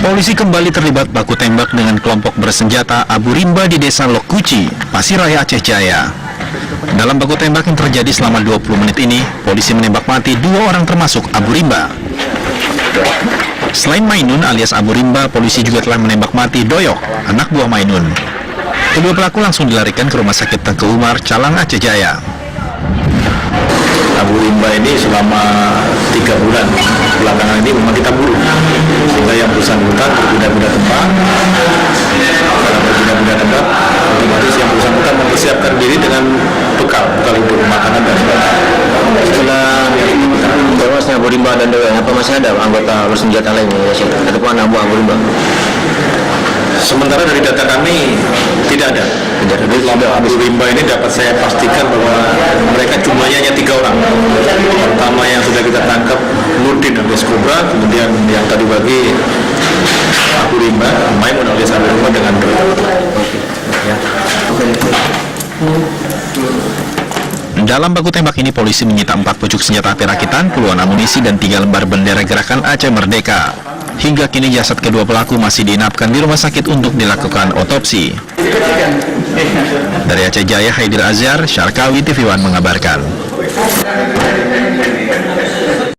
Polisi kembali terlibat baku tembak dengan kelompok bersenjata Abu Rimba di Desa Lokuci, Pasir Raya, Aceh Jaya. Dalam baku tembak yang terjadi selama 20 menit ini, polisi menembak mati 2 orang termasuk Abu Rimba. Selain Mainun alias Abu Rimba, polisi juga telah menembak mati Doyok, anak buah Mainun. Kedua pelaku langsung dilarikan ke Rumah Sakit Tengku Umar, Calang, Aceh Jaya. Abu Rimba ini selama 3 bulan belakangan ini memang kita buru, sehingga yang bersangkutan berpindah-pindah tempat. Kalau berpindah-pindah tempat, otomatis yang bersangkutan mempersiapkan diri dengan bekal untuk makanan dan sebagainya. Setelah tewasnya Abu Rimba dan Doyok, apa masih ada anggota bersenjata lainnya ataupun anak buah Abu Rimba? Sementara dari data kami tidak ada. Jadi Abu Rimba ini dapat saya pastikan bahwa mereka jumlahnya hanya 3 orang. Pertama yang sudah kita tangkap Nurdin alias Kobra, kemudian yang tadi bagi Abu Rimba, Maimun alias Abu Rimba dengan Doyok. Dalam baku tembak ini, polisi menyita 4 pucuk senjata api rakitan, puluhan amunisi, dan 3 lembar bendera gerakan Aceh Merdeka. Hingga kini jasad kedua pelaku masih diinapkan di rumah sakit untuk dilakukan otopsi. Dari Aceh Jaya, Haidir Azhar, Syarkawi, TV One mengabarkan.